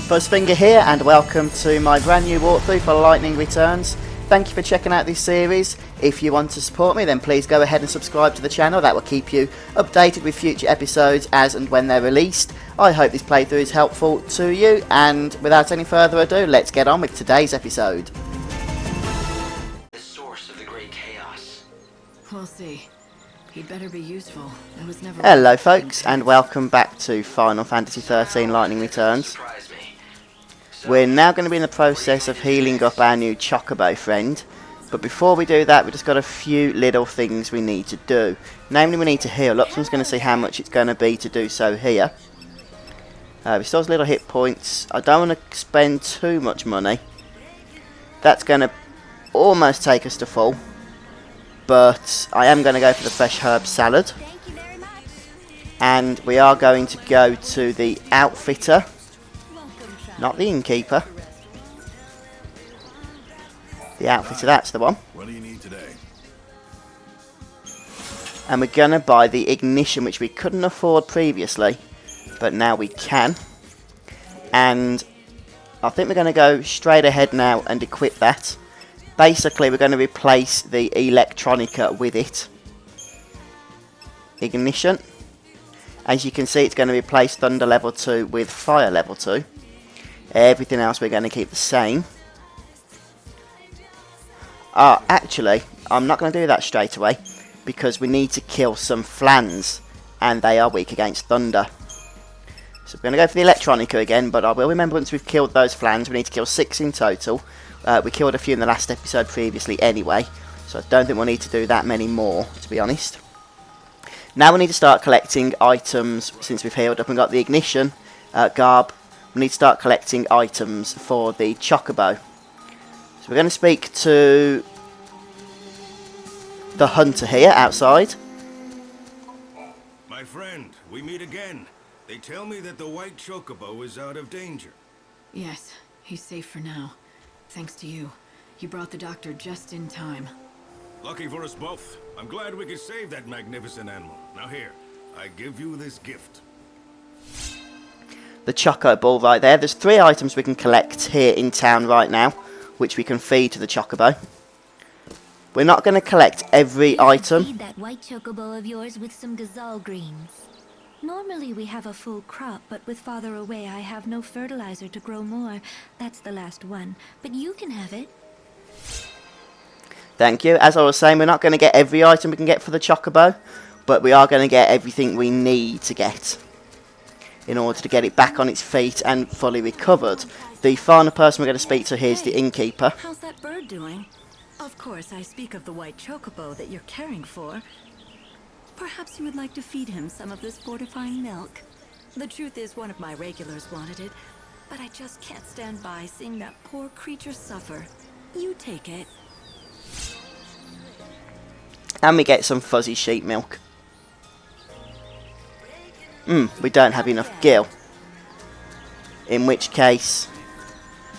Fuzzfinger here, and welcome to my brand new walkthrough for Lightning Returns. Thank you for checking out this series. If you want to support me, then please go ahead and subscribe to the channel. That will keep you updated with future episodes as and when they're released. I hope this playthrough is helpful to you, and without any further ado, let's get on with today's episode. The source of the great chaos. We'll see. He'd better be useful. I was never. Hello folks, and welcome back to Final Fantasy XIII Lightning Returns. We're now going to be in the process of healing up our new Chocobo friend, but before we do that, we've just got a few little things we need to do. Namely, we need to heal up, so I'm just going to see how much it's going to be to do so here. Restores little hit points. I don't want to spend too much money. That's going to almost take us to full, but I am going to go for the fresh herb salad. And we are going to go to the outfitter. Not the innkeeper. The outfitter, that's the one. What do you need today? And we're going to buy the ignition, which we couldn't afford previously, but now we can. And I think we're going to go straight ahead now and equip that. Basically, we're going to replace the electronica with it. Ignition. As you can see, it's going to replace Thunder Level 2 with Fire Level 2. Everything else we're going to keep the same. Actually, I'm not going to do that straight away, because we need to kill some flans, and they are weak against thunder. So we're going to go for the electronica again, but I will remember once we've killed those flans, we need to kill 6 in total. We killed a few in the last episode previously anyway, so I don't think we'll need to do that many more, to be honest. Now we need to start collecting items, since we've healed up and got the ignition, garb. We need to start collecting items for the Chocobo. So we're going to speak to the hunter here outside. My friend, we meet again. They tell me that the white Chocobo is out of danger. Yes, he's safe for now. Thanks to you. You brought the doctor just in time. Lucky for us both. I'm glad we could save that magnificent animal. Now here, I give you this gift. The Chocobo right there. There's 3 items we can collect here in town right now, which we can feed to the Chocobo. We're not going to collect every item. Feed that white Chocobo of yours with some gazelle greens. Normally we have a full crop, but with father away I have no fertilizer to grow more. That's the last one, but you can have it. Thank you. As I was saying, we're not going to get every item we can get for the Chocobo, but we are going to get everything we need to get in order to get it back on its feet and fully recovered. The final person we're going to speak to here is the innkeeper. How's that bird doing? Of course, I speak of the white Chocobo that you're caring for. Perhaps you would like to feed him some of this fortifying milk. The truth is, one of my regulars wanted it, but I just can't stand by seeing that poor creature suffer. You take it. And we get some fuzzy sheep milk. We don't have enough gil. In which case,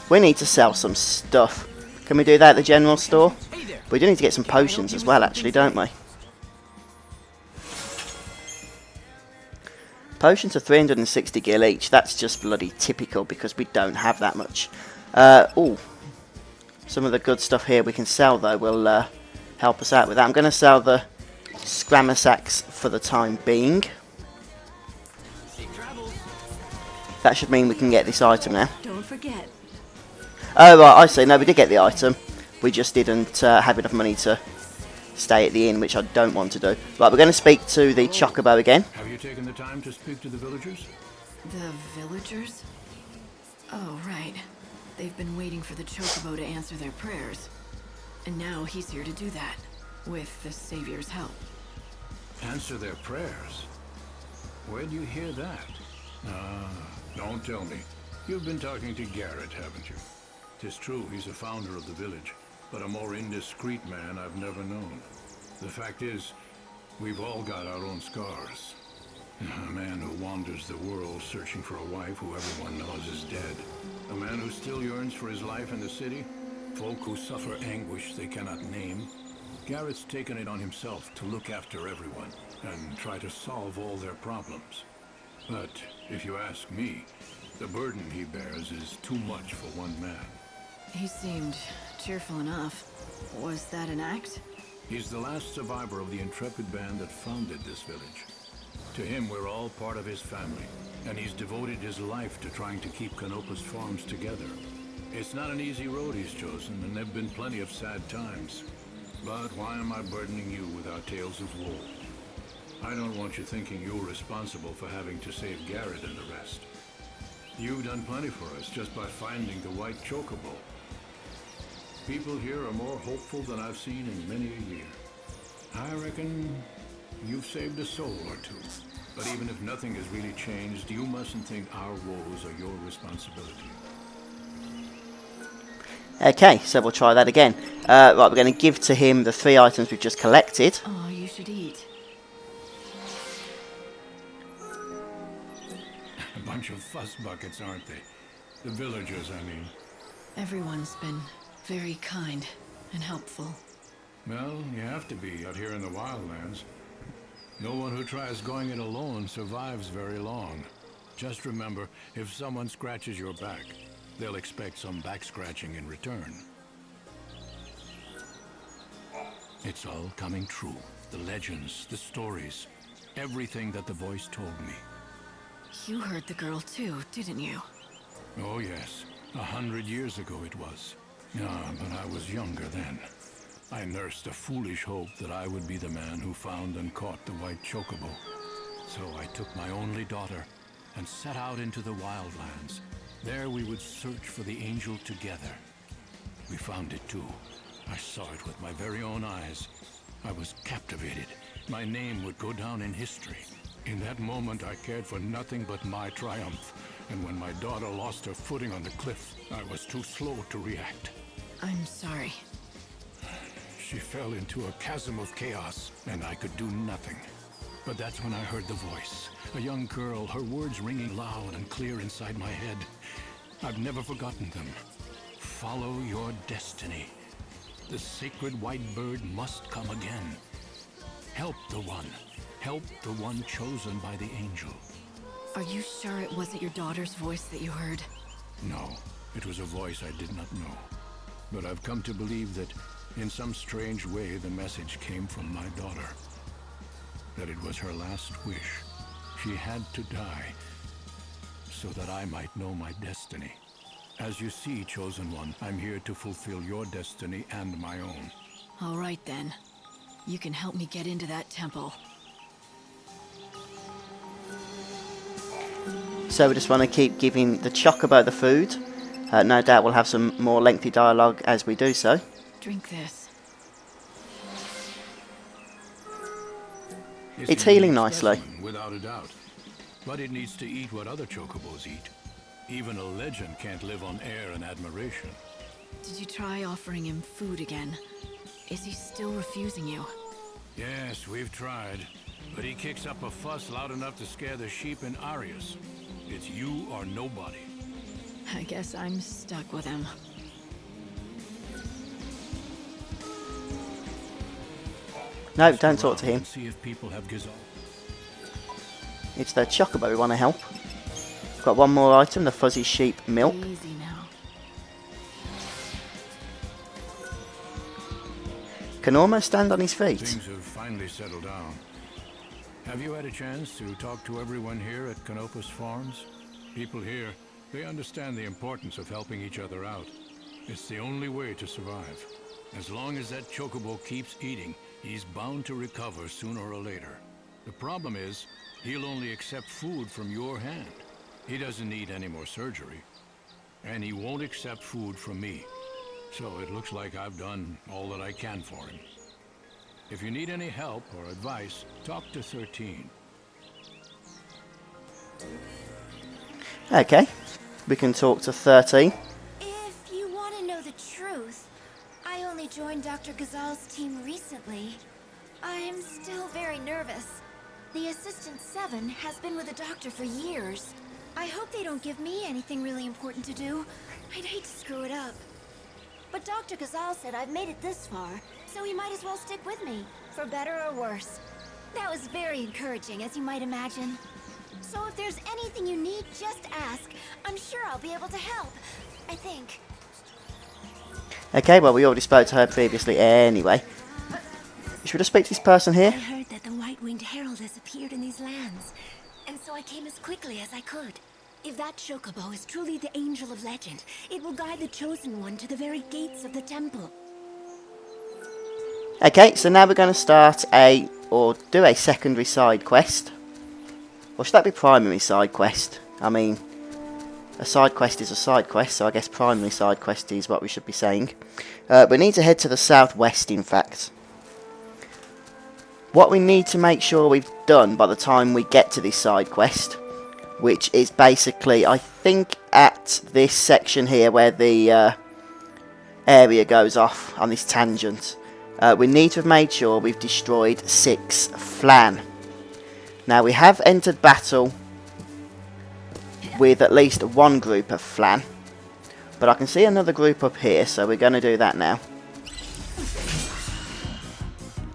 we need to sell some stuff. Can we do that at the general store? We do need to get some potions as well, actually, don't we? Potions are 360 gil each. That's just bloody typical, because we don't have that much. Some of the good stuff here we can sell, though, will help us out with that. I'm going to sell the scrammer sacks for the time being. That should mean we can get this item now. Don't forget. Oh, right, I see. No, we did get the item. We just didn't have enough money to stay at the inn, which I don't want to do. Right, we're going to speak to the Chocobo again. Have you taken the time to speak to the villagers? The villagers? Oh, right. They've been waiting for the Chocobo to answer their prayers. And now he's here to do that, with the Savior's help. Answer their prayers? Where'd you hear that? Don't tell me. You've been talking to Garrett, haven't you? 'Tis true, he's a founder of the village, but a more indiscreet man I've never known. The fact is, we've all got our own scars. A man who wanders the world searching for a wife who everyone knows is dead. A man who still yearns for his life in the city. Folk who suffer anguish they cannot name. Garrett's taken it on himself to look after everyone and try to solve all their problems. But if you ask me, The burden he bears is too much for one man. He seemed cheerful enough. Was that an act? He's the last survivor of the intrepid band that founded this village. To him, we're all part of his family, and he's devoted his life to trying to keep Canopus farms together. It's not an easy road he's chosen, and there've been plenty of sad times. But why am I burdening you with our tales of woe? I don't want you thinking you're responsible for having to save Garrett and the rest. You've done plenty for us just by finding the white Chocobo. People here are more hopeful than I've seen in many a year. I reckon you've saved a soul or two. But even if nothing has really changed, you mustn't think our woes are your responsibility. Okay, so we'll try that again. Right, we're going to give to him the 3 items we've just collected. Oh, you should eat. A bunch of fuss buckets, aren't they? The villagers, I mean. Everyone's been very kind and helpful. Well, you have to be out here in the wildlands. No one who tries going it alone survives very long. Just remember, if someone scratches your back, they'll expect some back scratching in return. It's all coming true. The legends, the stories, everything that the voice told me. You heard the girl too, didn't you? Oh yes, 100 years ago it was. But I was younger then. I nursed a foolish hope that I would be the man who found and caught the white Chocobo. So I took my only daughter and set out into the wildlands. There we would search for the angel together. We found it too. I saw it with my very own eyes. I was captivated. My name would go down in history. In that moment I cared for nothing but my triumph. And when my daughter lost her footing on the cliff, I was too slow to react. I'm sorry. She fell into a chasm of chaos, and I could do nothing. But that's when I heard the voice. A young girl, her words ringing loud and clear inside my head. I've never forgotten them. Follow your destiny. The sacred white bird must come again. Help the one. Help the one chosen by the angel. Are you sure it wasn't your daughter's voice that you heard? No, it was a voice I did not know. But I've come to believe that in some strange way the message came from my daughter. That it was her last wish. She had to die so that I might know my destiny. As you see, Chosen One, I'm here to fulfill your destiny and my own. All right then. You can help me get into that temple. So we just want to keep giving the Chocobo the food. No doubt we'll have some more lengthy dialogue as we do so. Drink this. It's healing nicely. Without a doubt. But it needs to eat what other Chocobos eat. Even a legend can't live on air and admiration. Did you try offering him food again? Is he still refusing you? Yes, we've tried. But he kicks up a fuss loud enough to scare the sheep in Arius. It's you or nobody. I guess I'm stuck with him. No, don't talk to him. See if people have It's the Chocobo we want to help. Got one more item, the fuzzy sheep milk. Easy now. Can almost stand on his feet. Things have finally settled down. Have you had a chance to talk to everyone here at Canopus Farms? People here, they understand the importance of helping each other out. It's the only way to survive. As long as that Chocobo keeps eating, he's bound to recover sooner or later. The problem is, he'll only accept food from your hand. He doesn't need any more surgery. And he won't accept food from me. So it looks like I've done all that I can for him. If you need any help or advice, talk to 13. Okay, we can talk to 13. If you want to know the truth, I only joined Dr. Ghazal's team recently. I'm still very nervous. The Assistant 7 has been with the doctor for years. I hope they don't give me anything really important to do. I'd hate to screw it up. But Dr. Ghazal said I've made it this far, so he might as well stick with me, for better or worse. That was very encouraging, as you might imagine. So if there's anything you need, just ask. I'm sure I'll be able to help. I think. Okay, well, we already spoke to her previously anyway. Should we just speak to this person I here? heard that the White-Winged Herald has appeared in these lands, and so I came as quickly as I could. If that Chocobo is truly the Angel of Legend, it will guide the Chosen One to the very gates of the temple. Okay, so now we're going to start do a secondary side quest. Or should that be primary side quest? I mean, a side quest is a side quest, so I guess primary side quest is what we should be saying. We need to head to the southwest, in fact. What we need to make sure we've done by the time we get to this side quest, which is basically, I think, at this section here where the area goes off on this tangent, we need to have made sure we've destroyed 6 flan. Now, we have entered battle with at least one group of flan, but I can see another group up here, so we're going to do that now.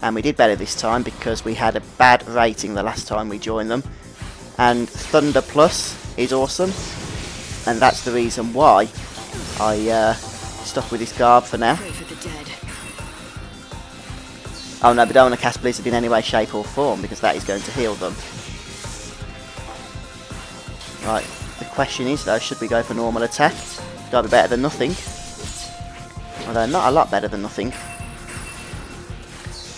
And we did better this time because we had a bad rating the last time we joined them. And Thunder Plus is awesome, and that's the reason why I stuck with this garb for now. Pray for the dead. Oh no, but don't want to cast Blizzard in any way, shape or form, because that is going to heal them. Right, the question is though, should we go for normal attack? That'll be better than nothing. Although not a lot better than nothing.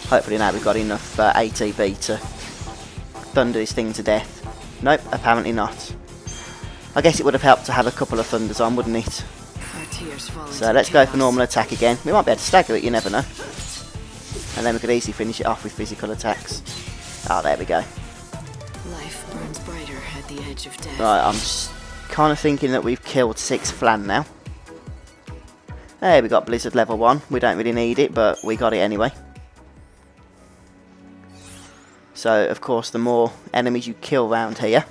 Hopefully now we've got enough ATB to thunder this thing to death. Nope, apparently not. I guess it would have helped to have a couple of thunders on, wouldn't it? Our tears fall So into let's go for chaos. normal attack again. We might be able to stagger it, you never know. And then we could easily finish it off with physical attacks. Oh, there we go. Life burns brighter at the edge of death. Right, I'm kind of thinking that we've killed 6 flan now. There, we got Blizzard level 1. We don't really need it, but we got it anyway. So, of course, the more enemies you kill around here,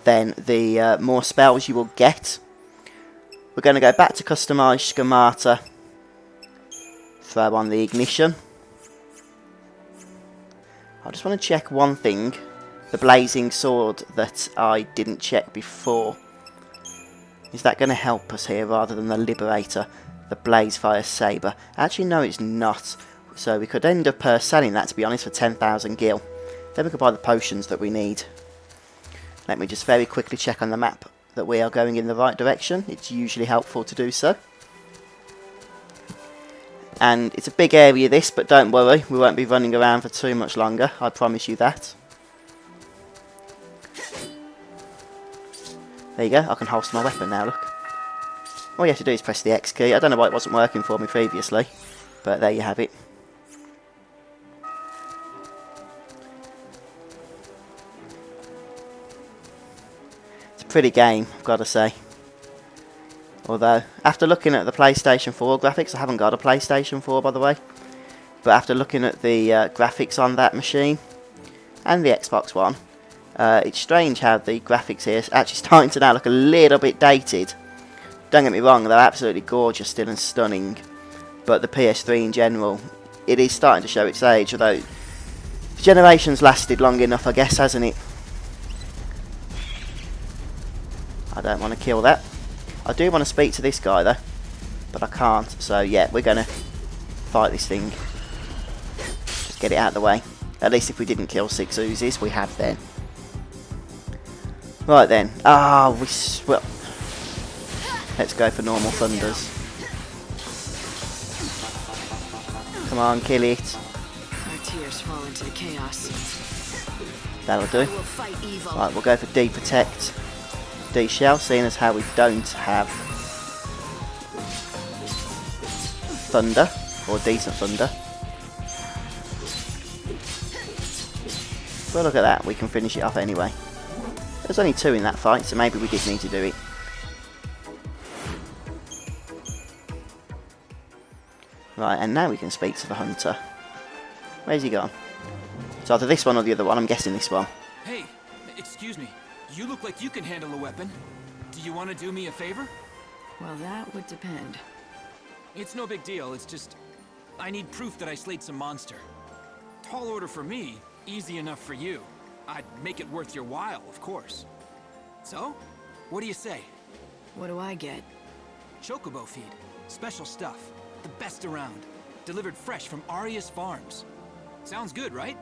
then the more spells you will get. We're going to go back to customize schemata. Throw on the ignition. I just want to check one thing. The blazing sword that I didn't check before. Is that going to help us here rather than the Liberator, the Blazefire Saber? Actually, no, it's not. So we could end up selling that, to be honest, for 10,000 gil. Then we could buy the potions that we need. Let me just very quickly check on the map that we are going in the right direction. It's usually helpful to do so. And it's a big area this, but don't worry, we won't be running around for too much longer, I promise you that. There you go, I can holster my weapon now, look. All you have to do is press the X key. I don't know why it wasn't working for me previously, but there you have it. Pretty game, I've got to say. Although, after looking at the PlayStation 4 graphics, I haven't got a PlayStation 4 by the way, but after looking at the graphics on that machine and the Xbox One, it's strange how the graphics here is actually starting to now look a little bit dated. Don't get me wrong, they're absolutely gorgeous still and stunning, but the PS3 in general, it is starting to show its age, although the generation's lasted long enough, I guess, hasn't it? I don't want to kill that. I do want to speak to this guy though, but I can't. So yeah, we're going to fight this thing. Just get it out of the way. At least if we didn't kill 6 oozes, we have then. Right then. Ah, well, let's go for normal thunders. Come on, kill it. Our tears fall into the chaos. That'll do. We'll fight evil. Right, we'll go for D-Protect. D-Shell, seeing as how we don't have thunder, or decent thunder. Well, look at that, we can finish it off anyway. There's only 2 in that fight, so maybe we did need to do it. Right, and now we can speak to the hunter. Where's he gone? It's either this one or the other one, I'm guessing this one. Hey, excuse me. You look like you can handle a weapon. Do you want to do me a favor? Well, that would depend. It's no big deal, it's just... I need proof that I slayed some monster. Tall order for me, easy enough for you. I'd make it worth your while, of course. So, what do you say? What do I get? Chocobo feed. Special stuff. The best around. Delivered fresh from Aria's farms. Sounds good, right?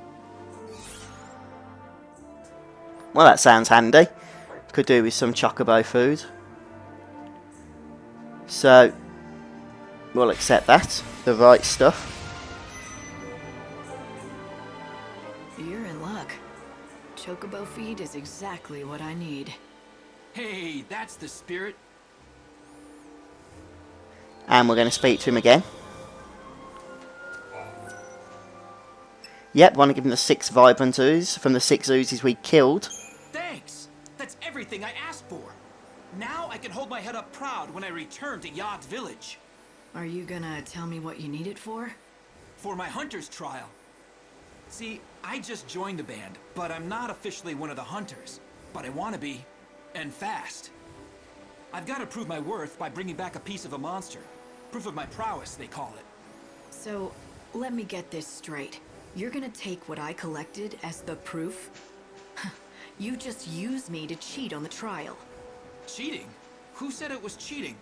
Well, that sounds handy. Could do with some Chocobo food. So, we'll accept that. The right stuff. You're in luck. Chocobo feed is exactly what I need. Hey, that's the spirit. And we're going to speak to him again. Yep, want to give him the 6 vibrant ooze from the 6 oozes we killed. Thanks! That's everything I asked for. Now I can hold my head up proud when I return to Yad's village. Are you gonna tell me what you need it for? For my hunter's trial. See, I just joined the band, but I'm not officially one of the hunters. But I want to be, and fast. I've got to prove my worth by bringing back a piece of a monster. Proof of my prowess, they call it. So, let me get this straight. You're gonna take what I collected as the proof? You just used me to cheat on the trial. Cheating? Who said it was cheating?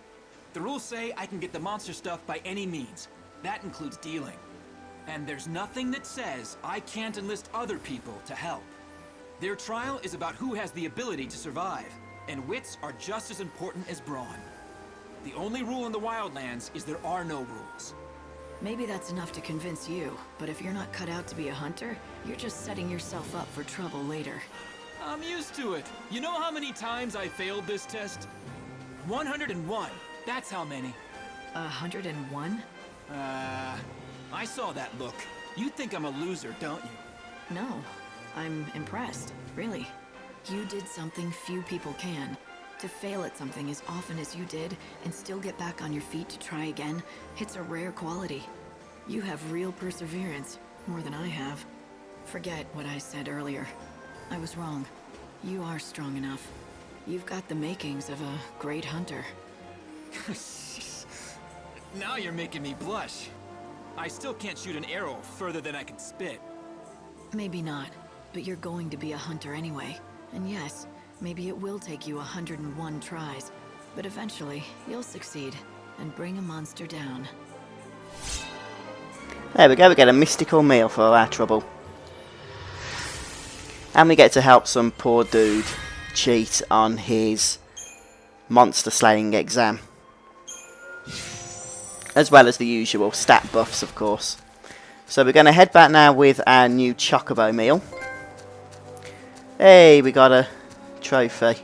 The rules say I can get the monster stuff by any means. That includes dealing. And there's nothing that says I can't enlist other people to help. Their trial is about who has the ability to survive, and wits are just as important as brawn. The only rule in the Wildlands is there are no rules. Maybe that's enough to convince you, but if you're not cut out to be a hunter, you're just setting yourself up for trouble later. I'm used to it. You know how many times I failed this test? 101. That's how many. 101? I saw that look. You think I'm a loser, don't you? No. I'm impressed, really. You did something few people can. To fail at something as often as you did, and still get back on your feet to try again, it's a rare quality. You have real perseverance, more than I have. Forget what I said earlier. I was wrong. You are strong enough. You've got the makings of a great hunter. Now you're making me blush. I still can't shoot an arrow further than I can spit. Maybe not, but you're going to be a hunter anyway. And yes, maybe it will take you 101 tries, but eventually you'll succeed and bring a monster down. There we go, we get a mystical meal for our trouble. And we get to help some poor dude cheat on his monster slaying exam. As well as the usual stat buffs, of course. So we're going to head back now with our new Chocobo meal. Hey, we got a trophy.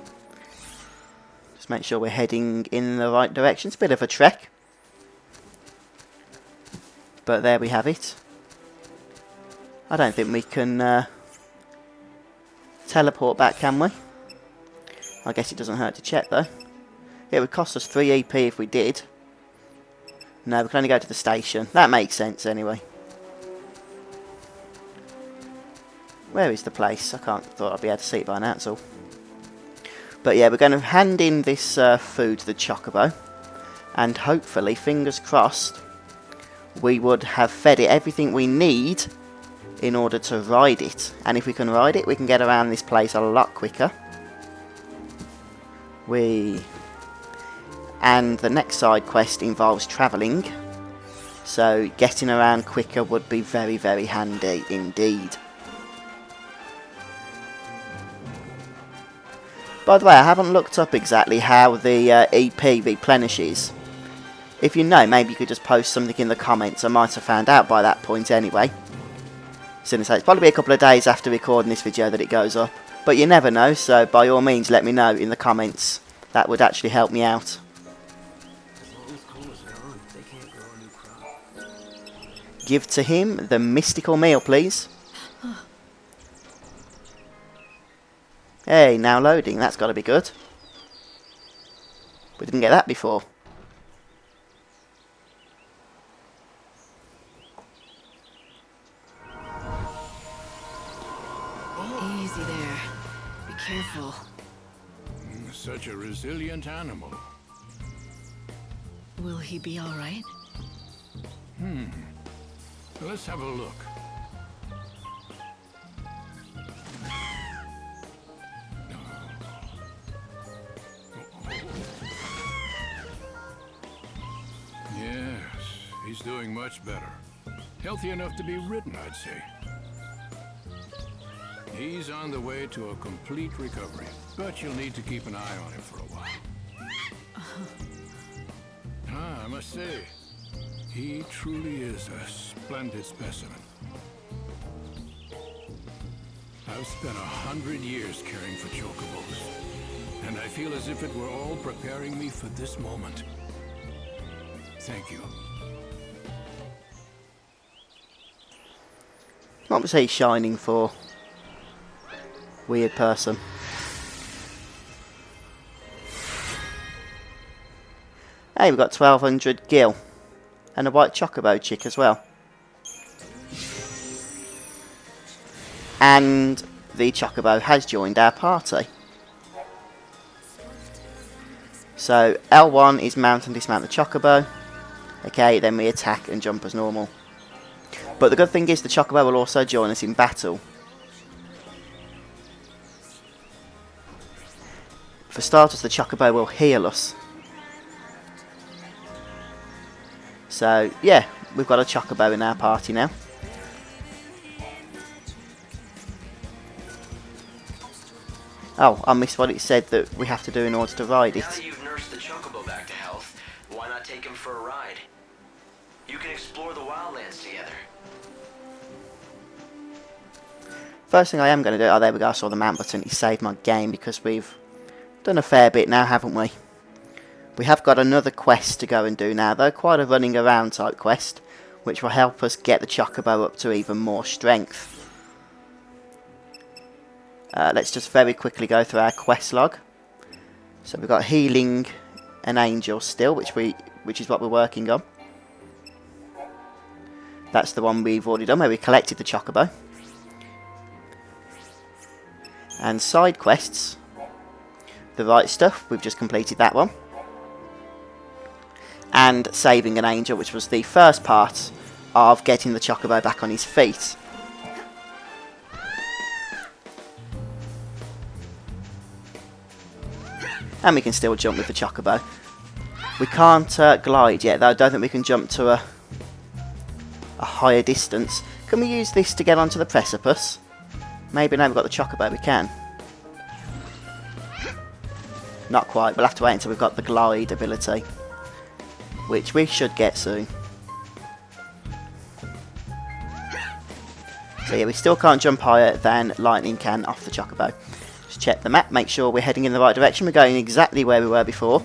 Just make sure we're heading in the right direction. It's a bit of a trek. But there we have it. I don't think we can teleport back, can we? I guess it doesn't hurt to check though. It would cost us 3 EP if we did. No, we can only go to the station. That makes sense anyway. Where is the place? I thought I'd be able to see it by now, that's all. But yeah, we're going to hand in this food to the Chocobo. And hopefully, fingers crossed, we would have fed it everything we need in order to ride it. And if we can ride it, we can get around this place a lot quicker. And the next side quest involves travelling. So getting around quicker would be very, very handy indeed. By the way, I haven't looked up exactly how the EP replenishes. If you know, maybe you could just post something in the comments. I might have found out by that point anyway. Since it's probably a couple of days after recording this video that it goes up. But you never know, so by all means let me know in the comments. That would actually help me out. Give to him the mystical meal, please. Hey, now loading. That's got to be good. We didn't get that before. Easy there. Be careful. Such a resilient animal. Will he be all right? Let's have a look. He's doing much better. Healthy enough to be ridden, I'd say. He's on the way to a complete recovery, but you'll need to keep an eye on him for a while. I must say, he truly is a splendid specimen. I've spent 100 years caring for chocobos, and I feel as if it were all preparing me for this moment. Thank you. What was he shining for? Weird person. Hey, we've got 1200 gil. And a white chocobo chick as well. And the chocobo has joined our party. So L1 is mount and dismount the chocobo. Okay, then we attack and jump as normal. But the good thing is the chocobo will also join us in battle. For starters, the chocobo will heal us. So, yeah, we've got a chocobo in our party now. Oh, I missed what it said that we have to do in order to ride it. Now that you've nursed the chocobo back to health, why not take him for a ride? You can explore the wildlands together. First thing I am going to do... Oh, there we go, I saw the mount button. It saved my game because we've done a fair bit now, haven't we? We have got another quest to go and do now, though. Quite a running around type quest, which will help us get the chocobo up to even more strength. Let's just very quickly go through our quest log. So we've got healing an angel still, which is what we're working on. That's the one we've already done, where we collected the chocobo. And side quests, the right stuff, we've just completed that one. And saving an angel, which was the first part of getting the chocobo back on his feet. And we can still jump with the chocobo. We can't glide yet, though. I don't think we can jump to a higher distance. Can we use this to get onto the precipice? Maybe now we've got the chocobo, we can. Not quite, we'll have to wait until we've got the glide ability, which we should get soon. So yeah, we still can't jump higher than Lightning can off the chocobo. Just check the map, make sure we're heading in the right direction. We're going exactly where we were before,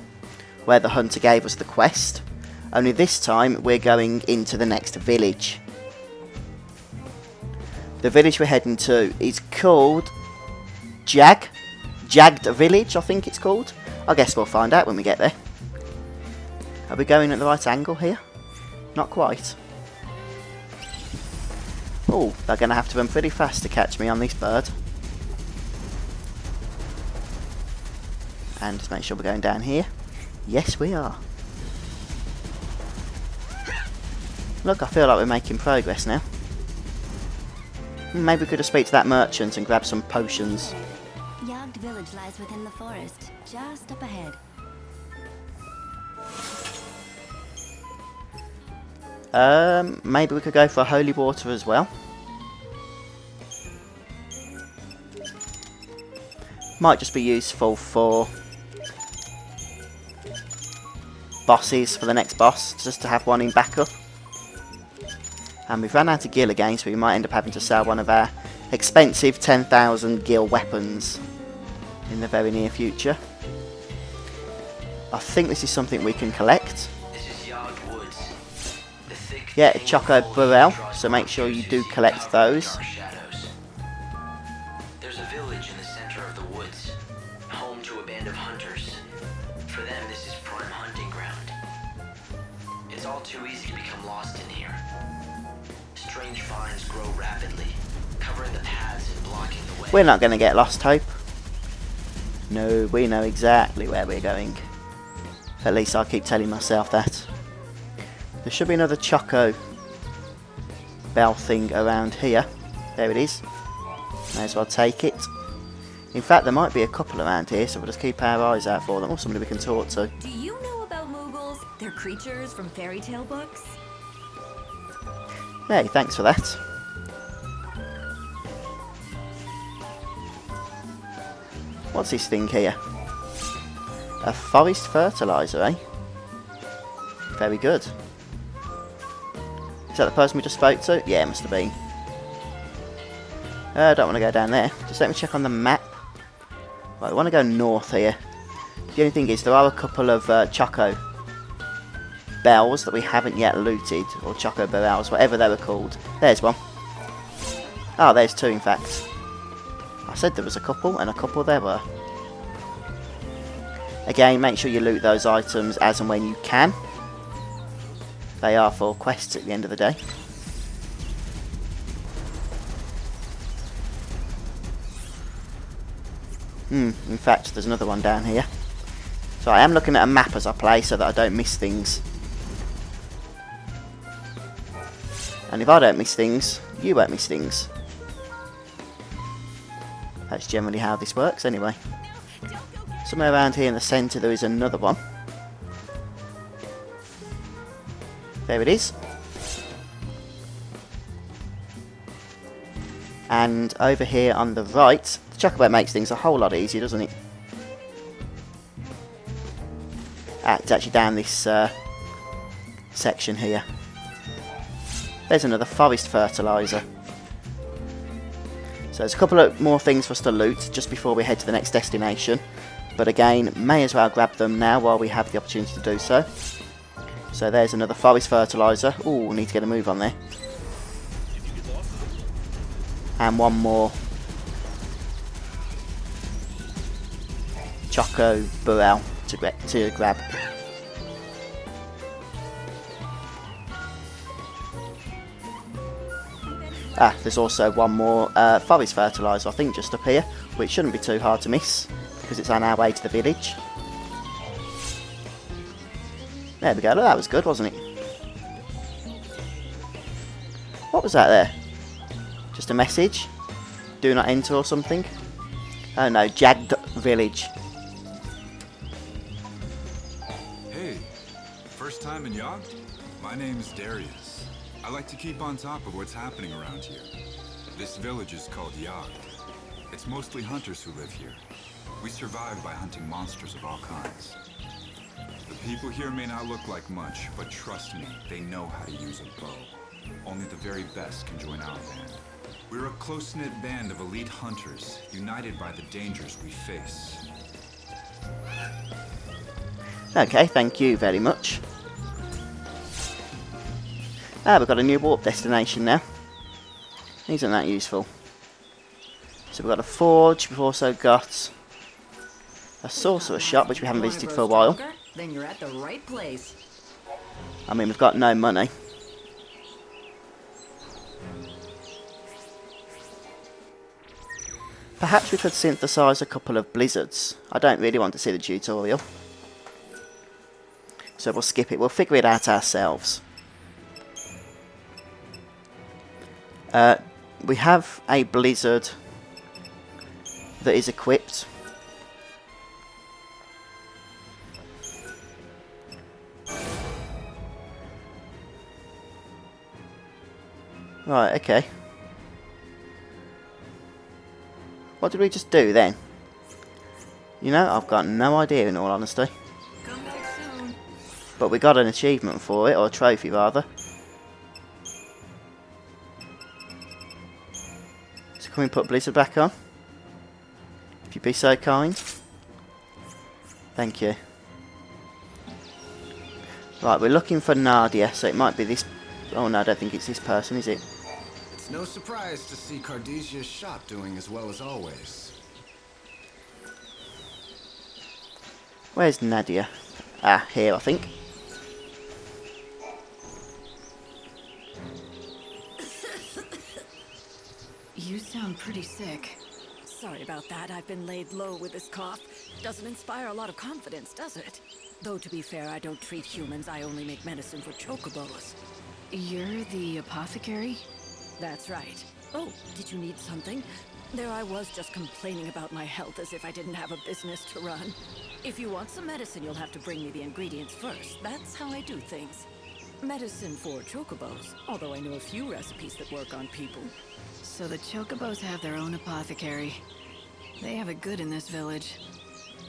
where the hunter gave us the quest. Only this time we're going into the next village. The village we're heading to is called Jagged Village, I think it's called. I guess we'll find out when we get there. Are we going at the right angle here? Not quite. Oh, they're going to have to run pretty fast to catch me on this bird. And just make sure we're going down here. Yes, we are. Look, I feel like we're making progress now. Maybe we could have speak to that merchant and grab some potions. Jagged Village lies within the forest, just up ahead. Maybe we could go for holy water as well. Might just be useful for bosses, for the next boss, just to have one in backup. And we've run out of gil again, so we might end up having to sell one of our expensive 10,000 gil weapons in the very near future. I think this is something we can collect. This is Yard Woods. The thick Yeah, Choco Burrell, so make sure you do collect those. dark shadows. There's a village in the center of the woods, home to a band of hunters. For them, this is prime hunting ground. It's all too easy to become lost in here. Strange vines grow rapidly, covering the paths and blocking the way. We're not going to get lost, Hope. No, we know exactly where we're going. At least I'll keep telling myself that. There should be another Choco bell thing around here. There it is. May as well take it. In fact, there might be a couple around here, so we'll just keep our eyes out for them, or somebody we can talk to. Do you know about Moogles? They're creatures from fairy tale books. Hey, thanks for that. What's this thing here? A forest fertilizer, eh? Very good. Is that the person we just spoke to? Yeah, it must have been. I don't want to go down there. Just let me check on the map. Right, I want to go north here. The only thing is, there are a couple of Choco bells that we haven't yet looted, or Choco bells, whatever they were called. There's one. Oh, there's two, in fact. I said there was a couple, and a couple there were. Again, make sure you loot those items as and when you can. They are for quests at the end of the day. In fact, there's another one down here. So I am looking at a map as I play so that I don't miss things. And if I don't miss things, you won't miss things. That's generally how this works anyway. Somewhere around here in the centre there is another one. There it is. And over here on the right, the Chocobo makes things a whole lot easier, doesn't it? It's actually down this section here. There's another forest fertilizer. So there's a couple of more things for us to loot just before we head to the next destination. But again, may as well grab them now while we have the opportunity to do so. So there's another forest fertilizer. Ooh, we need to get a move on there. And one more Choco burrell to grab. There's also one more forest fertilizer, I think, just up here, which shouldn't be too hard to miss because it's on our way to the village. There we go. That was good, wasn't it? What was that there? Just a message? Do not enter or something? Oh no, jagged village. Hey, first time in Yogg? My name is Darius. I like to keep on top of what's happening around here. This village is called Yogg. It's mostly hunters who live here. We survive by hunting monsters of all kinds. The people here may not look like much, but trust me, they know how to use a bow. Only the very best can join our band. We're a close-knit band of elite hunters, united by the dangers we face. Okay, thank you very much. We've got a new warp destination now. Isn't that useful? So we've got a forge, we've also got a sorcerer's shop, which we haven't visited for a while. Then you're at the right place. I mean, we've got no money. Perhaps we could synthesise a couple of blizzards. I don't really want to see the tutorial. So we'll skip it. We'll figure it out ourselves. We have a blizzard that is equipped. Right, okay. What did we just do then? You know, I've got no idea in all honesty. Come back soon. But we got an achievement for it, or a trophy rather. So can we put Blizzard back on? If you'd be so kind. Thank you. Right, we're looking for Nadia, so it might be this... Oh no, I don't think it's this person, is it? It's no surprise to see Cardesia's shop doing as well as always. Where's Nadia? Ah, here I think. You sound pretty sick. Sorry about that. I've been laid low with this cough. Doesn't inspire a lot of confidence, does it? Though to be fair, I don't treat humans. I only make medicine for chocobos. You're the apothecary? That's right. Oh, did you need something? There I was just complaining about my health as if I didn't have a business to run. If you want some medicine, you'll have to bring me the ingredients first. That's how I do things. Medicine for chocobos, although I know a few recipes that work on people. So the Chocobos have their own apothecary. They have it good in this village.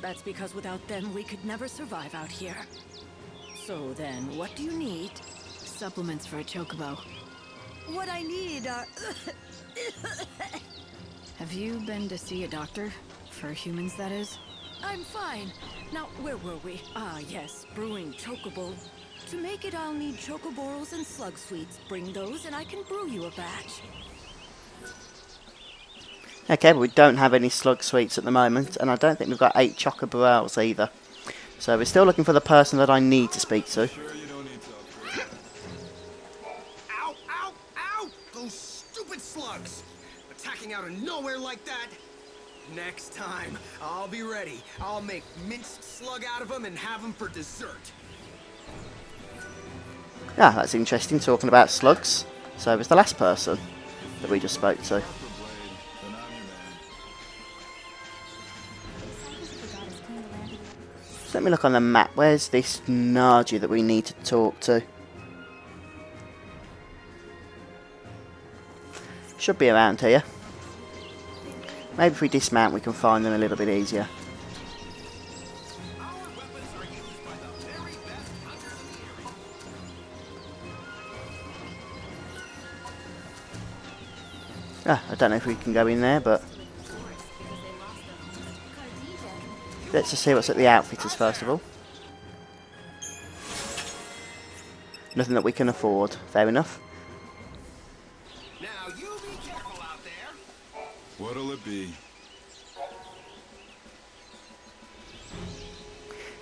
That's because without them, we could never survive out here. So then, what do you need? Supplements for a Chocobo. What I need are... Have you been to see a doctor? For humans, that is? I'm fine. Now, where were we? Ah, yes, brewing chocobo. To make it, I'll need chocoborals and slug sweets. Bring those and I can brew you a batch. Okay, but we don't have any slug sweets at the moment, and I don't think we've got 8 chocobo either. So we're still looking for the person that I need to speak to. Ow, ow, ow! Those stupid slugs! Attacking out of nowhere like that? Next time, I'll be ready. I'll make minced slug out of them and have them for dessert. Ah, that's interesting, talking about slugs. So it was the last person that we just spoke to. So let me look on the map. Where's this Naji that we need to talk to? Should be around here. Maybe if we dismount we can find them a little bit easier. Ah, I don't know if we can go in there, but let's just see what's at the outfitters first of all. Nothing that we can afford. Fair enough. Now you be careful out there. What'll it be?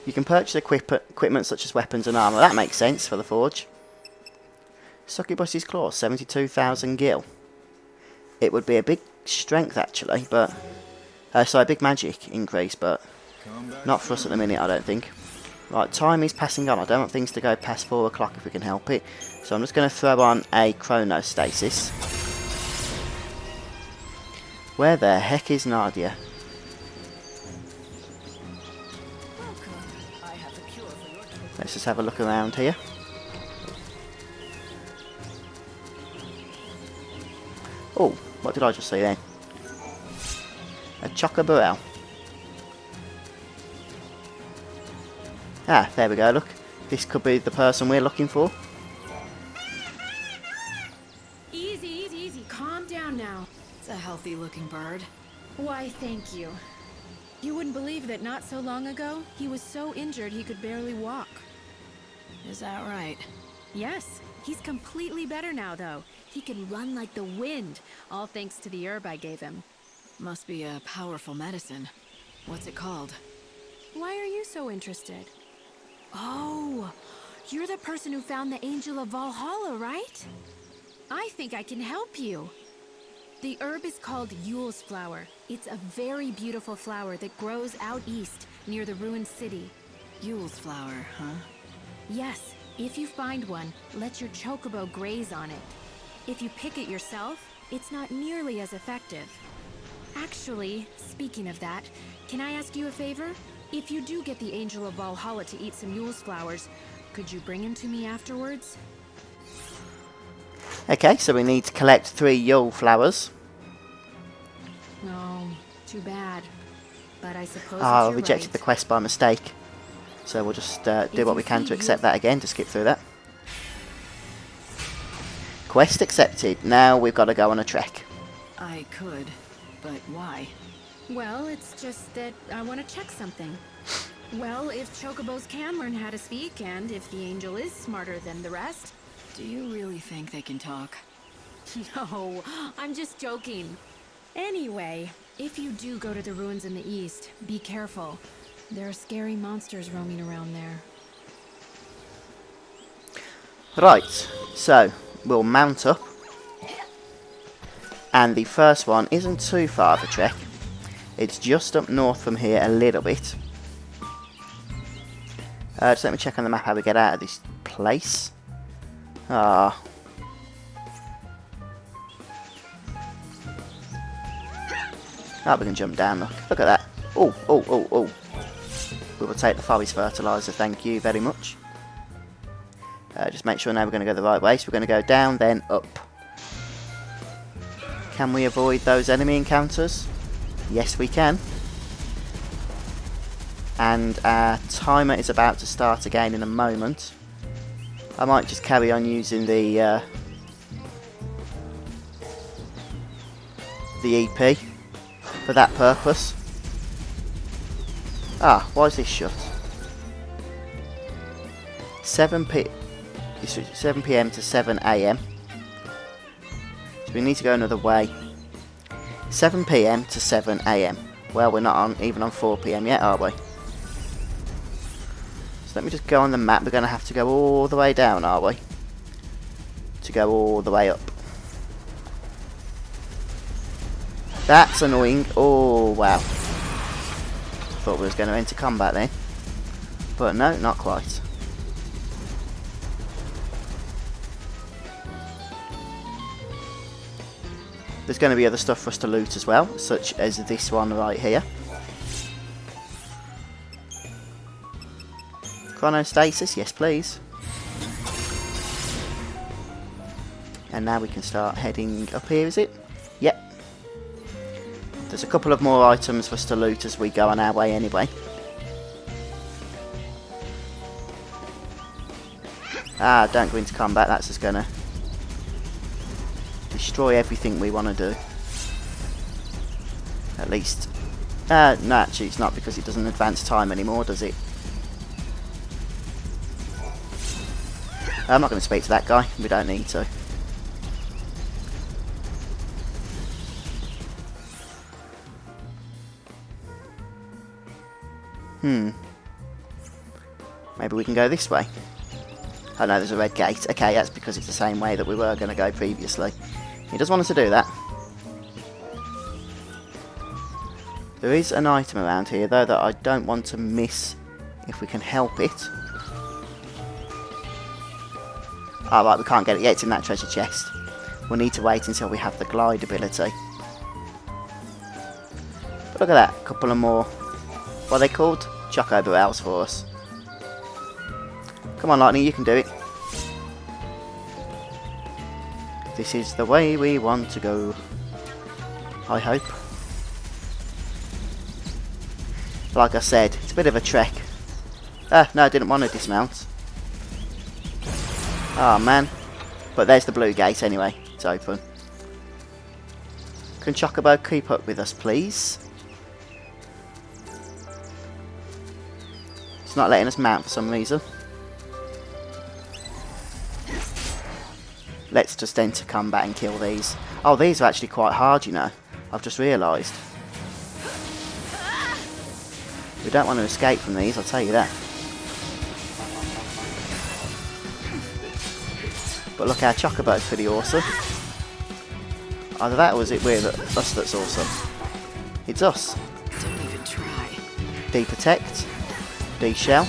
You can purchase equipment such as weapons and armour. That makes sense for the forge. Succubus's Claw, 72,000 gil. It would be a big strength actually, but... sorry, big magic increase, but not for us at the minute, I don't think. Right, time is passing on. I don't want things to go past 4 o'clock if we can help it. So I'm just going to throw on a chronostasis. Where the heck is Nadia? Let's just have a look around here. Oh, what did I just see then? A Chocobo. Ah, there we go, look. This could be the person we're looking for. Easy, easy, easy. Calm down now. It's a healthy looking bird. Why, thank you. You wouldn't believe that not so long ago, he was so injured he could barely walk. Is that right? Yes. He's completely better now, though. He can run like the wind, all thanks to the herb I gave him. Must be a powerful medicine. What's it called? Why are you so interested? Oh, you're the person who found the Angel of Valhalla, right? I think I can help you. The herb is called Yule's flower. It's a very beautiful flower that grows out east, near the ruined city. Yule's flower, huh? Yes. If you find one, let your chocobo graze on it. If you pick it yourself, it's not nearly as effective. Actually, speaking of that, can I ask you a favor? If you do get the Angel of Valhalla to eat some Yule's flowers, could you bring him to me afterwards? Okay, so we need to collect 3 Yule flowers. No, too bad. But I suppose I you're rejected right. the quest by mistake. So we'll just do what we can to accept that again, to skip through that. Quest accepted. Now we've got to go on a trek. I could, but why? Well, it's just that I want to check something. Well, if chocobos can learn how to speak, and if the angel is smarter than the rest... Do you really think they can talk? No, I'm just joking. Anyway, if you do go to the ruins in the east, be careful. There are scary monsters roaming around there. Right, so we'll mount up. And the first one isn't too far of a trek. It's just up north from here a little bit. Just let me check on the map how we get out of this place. Ah. Oh, we can jump down, look. Look at that. Oh, oh, oh, oh. We will take the forest fertilizer, thank you very much. Just make sure now we're going to go the right way. So we're going to go down, then up. Can we avoid those enemy encounters? Yes, we can. And our timer is about to start again in a moment. I might just carry on using the EP for that purpose. Ah, why is this shut? 7 PM to 7 AM. So we need to go another way. 7 PM to 7 AM. Well, we're not even on 4 PM yet, are we? So let me just go on the map. We're going to have to go all the way down, are we? To go all the way up. That's annoying. Oh, wow. Thought we was going to enter combat then. But no, not quite. There's going to be other stuff for us to loot as well, such as this one right here. Chronostasis, yes please. And now we can start heading up here, is it? Yep. There's a couple of more items for us to loot as we go on our way anyway. Ah, don't go into combat, that's just going to destroy everything we want to do. At least. No, actually it's not, because it doesn't advance time anymore, does it? I'm not going to speak to that guy, we don't need to. Maybe we can go this way. Oh no, there's a red gate. Okay, that's because it's the same way that we were going to go previously. He does want us to do that. There is an item around here though that I don't want to miss if we can help it. Oh right, we can't get it yet, it's in that treasure chest. We'll need to wait until we have the glide ability. But look at that, a couple of more, what are they called? Chocobo owls for us. Come on Lightning, you can do it. This is the way we want to go, I hope. Like I said, it's a bit of a trek. Ah, no, I didn't want to dismount. Oh man. But there's the blue gate anyway. It's open. Can Chocobo keep up with us, please? It's not letting us mount for some reason. Let's just enter combat and kill these. Oh, these are actually quite hard, you know. I've just realised. We don't want to escape from these, I'll tell you that. But look, our Chocobo's pretty awesome. Either that or is it us that's awesome? It's us. Don't even try. D-protect. D-shell.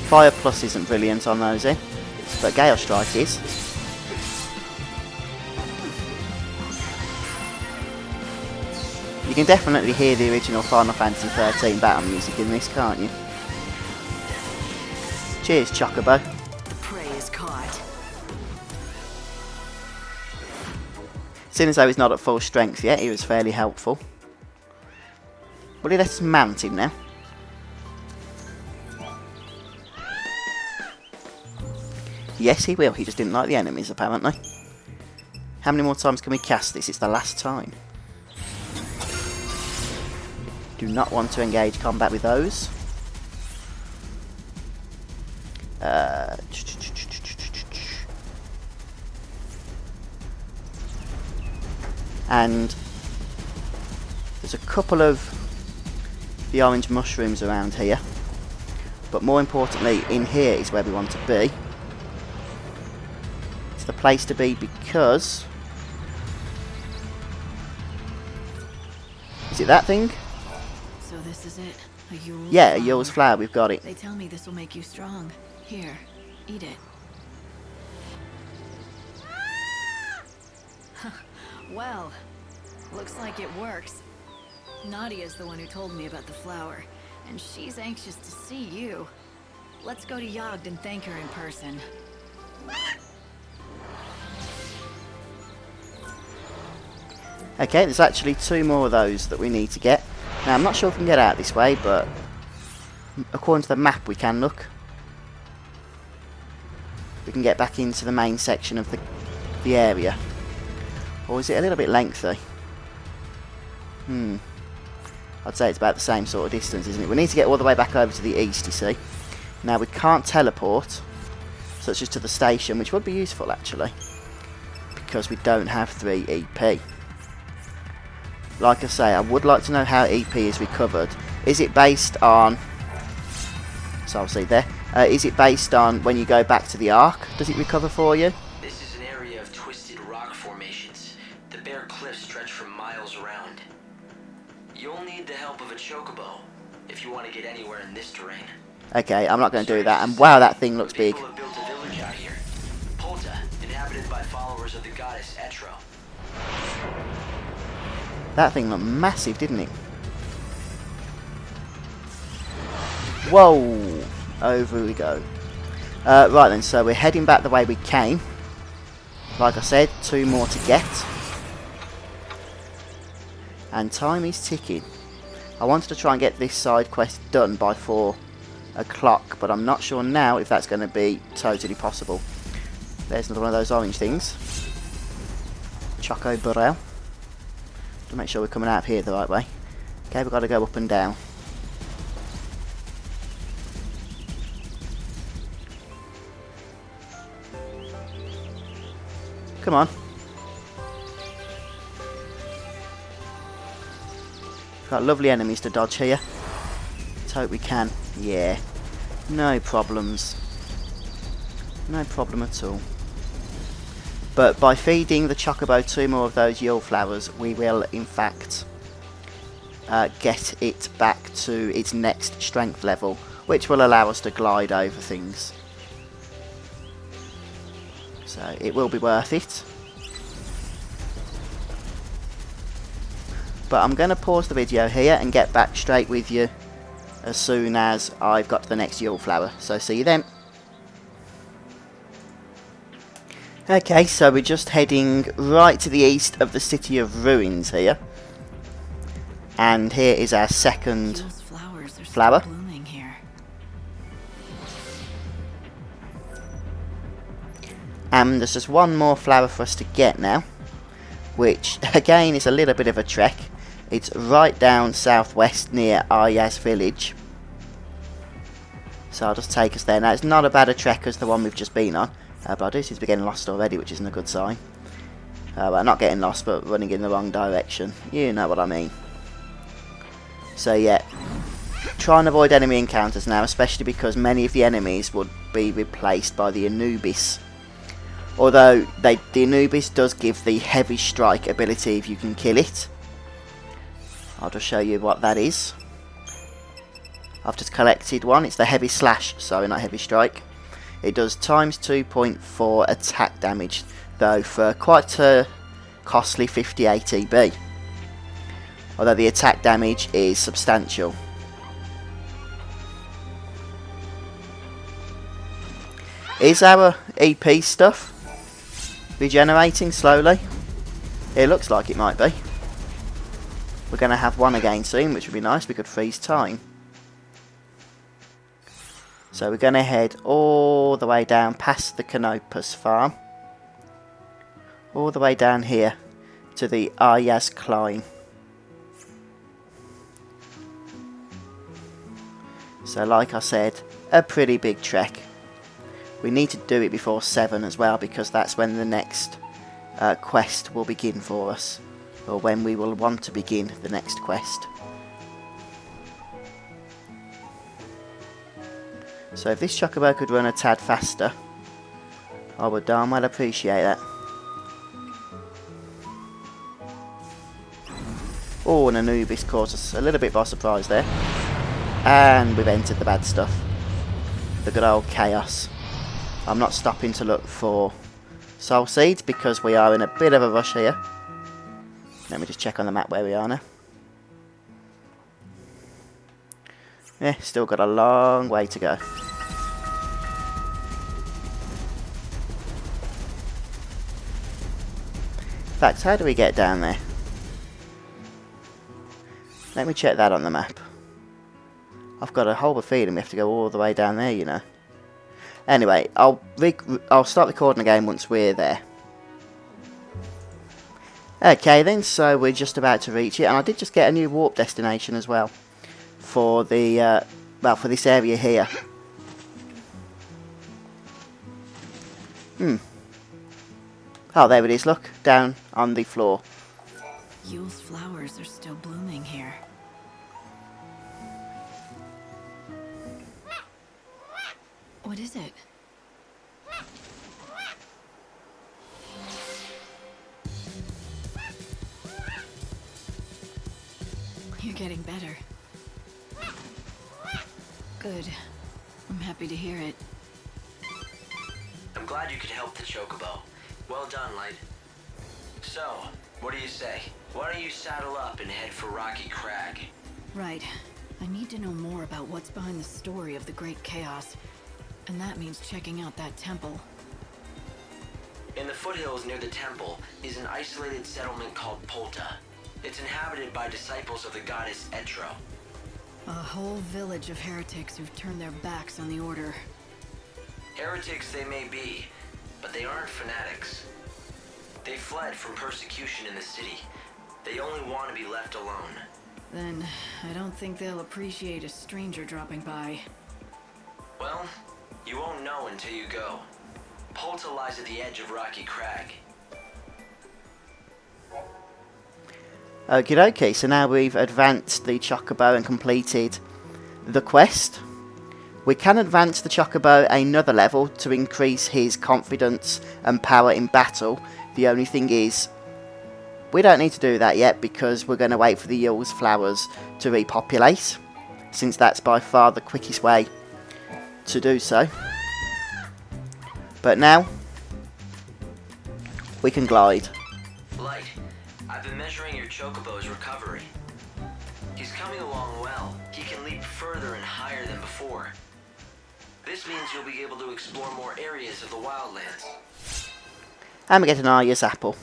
Fire Plus isn't brilliant on those, but Gale Strike is. You can definitely hear the original Final Fantasy XIII battle music in this, can't you? Cheers, Chocobo. The prey is caught. Seeing as though he's not at full strength yet, he was fairly helpful. Will he let us mount him now? Yes, he will. He just didn't like the enemies, apparently. How many more times can we cast this? It's the last time. Do not want to engage combat with those. And there's a couple of the orange mushrooms around here. But more importantly, in here is where we want to be. It's the place to be because... Is it that thing? So this is it. A yule. Yeah, a yule's flower. We've got it. They tell me this will make you strong. Here, eat it. Well, looks like it works. Nadia's the one who told me about the flower, and she's anxious to see you. Let's go to Yogd and thank her in person. Okay, there's actually 2 more of those that we need to get. Now, I'm not sure if we can get out this way, but according to the map we can look. We can get back into the main section of the area. Or is it a little bit lengthy? I'd say it's about the same sort of distance, isn't it? We need to get all the way back over to the east, you see. Now, we can't teleport, such as to the station, which would be useful, actually, because we don't have 3 EP. Like I say, I would like to know how EP is recovered. Is it based on... So I'll see there. Is it based on when you go back to the Ark? Does it recover for you? This is an area of twisted rock formations. The bare cliffs stretch for miles around. You'll need the help of a Chocobo if you want to get anywhere in this terrain. Okay, I'm not going to do that. And wow, that thing looks big. People have built a village out here. Polta, inhabited by followers of the goddess Etro. That thing looked massive, didn't it? Whoa! Over we go. Right then, so we're heading back the way we came. Like I said, 2 more to get. And time is ticking. I wanted to try and get this side quest done by 4 o'clock, but I'm not sure now if that's going to be totally possible. There's another one of those orange things. Chocobo. To make sure we're coming out of here the right way. Okay, we've got to go up and down. Come on. Got lovely enemies to dodge here. Let's hope we can. Yeah. No problems. No problem at all. But by feeding the Chocobo 2 more of those yule flowers, we will in fact get it back to its next strength level, which will allow us to glide over things. So it will be worth it. But I'm going to pause the video here and get back straight with you as soon as I've got to the next yule flower. So see you then. Okay, so we're just heading right to the east of the City of Ruins here. And here is our second flower. Blooming here. And there's just 1 more flower for us to get now, which again is a little bit of a trek. It's right down southwest near Ayaz village. So I'll just take us there. Now it's not as bad a trek as the one we've just been on, but I do seem to be getting lost already, which isn't a good sign. Well, not getting lost, but running in the wrong direction. You know what I mean. So yeah, try and avoid enemy encounters now, especially because many of the enemies would be replaced by the Anubis. Although the Anubis does give the heavy strike ability if you can kill it. I'll just show you what that is. I've just collected one. It's the heavy slash, sorry, not heavy strike. It does times 2.4 attack damage, though for quite a costly 58 EB. Although the attack damage is substantial. Is our EP stuff regenerating slowly? It looks like it might be. We're going to have 1 again soon, which would be nice. We could freeze time. So we're going to head all the way down past the Canopus farm. All the way down here to the Ayaz climb. So like I said, a pretty big trek. We need to do it before 7 as well, because that's when the next quest will begin for us. Or when we will want to begin the next quest. So if this Chocobo could run a tad faster, I would darn well appreciate that. Oh, and Anubis caught us a little bit by surprise there. And we've entered the bad stuff. The good old chaos. I'm not stopping to look for soul seeds because we are in a bit of a rush here. Let me just check on the map where we are now. Still got a long way to go. In fact, how do we get down there? Let me check that on the map. I've got a horrible feeling we have to go all the way down there, you know. Anyway, I'll start recording again once we're there. Okay then, so we're just about to reach it, and I did just get a new warp destination as well for the for this area here. Oh, there it is. Look, down on the floor. Yule's flowers are still blooming here. What is it? You're getting better. Good. I'm happy to hear it. I'm glad you could help the Chocobo. Well done, Light. So, what do you say? Why don't you saddle up and head for Rocky Crag? Right. I need to know more about what's behind the story of the Great Chaos. And that means checking out that temple. In the foothills near the temple is an isolated settlement called Polta. It's inhabited by disciples of the goddess Etro. A whole village of heretics who've turned their backs on the Order. Heretics they may be, but they aren't fanatics. They fled from persecution in the city. They only want to be left alone. Then, I don't think they'll appreciate a stranger dropping by. Well, you won't know until you go. Polta lies at the edge of Rocky Crag. Okie dokie, so now we've advanced the Chocobo and completed the quest. We can advance the Chocobo another level to increase his confidence and power in battle. The only thing is, we don't need to do that yet because we're going to wait for the Yule's flowers to repopulate, since that's by far the quickest way to do so. But now, we can glide. Light, I've been measuring your Chocobo's recovery. He's coming along well. He can leap further and higher than before. This means you'll be able to explore more areas of the wildlands. And we get an Arya's apple.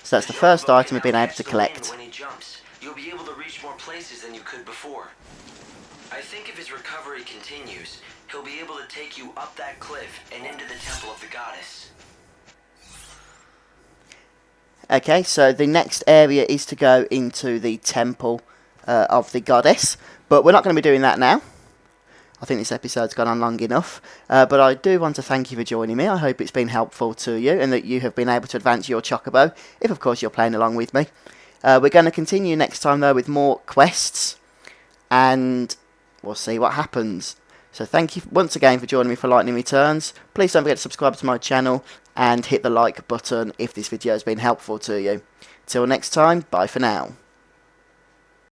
So that's the first item we've been able to collect. When he jumps, you'll be able to reach more places than you could before. I think if his recovery continues, he'll be able to take you up that cliff and into the temple of the goddess. Okay, so the next area is to go into the temple of the goddess, but we're not going to be doing that now. I think this episode's gone on long enough, but I do want to thank you for joining me. I hope it's been helpful to you and that you have been able to advance your Chocobo, if of course you're playing along with me. We're going to continue next time though with more quests, and we'll see what happens. So thank you once again for joining me for Lightning Returns. Please don't forget to subscribe to my channel and hit the like button if this video has been helpful to you. Till next time, bye for now.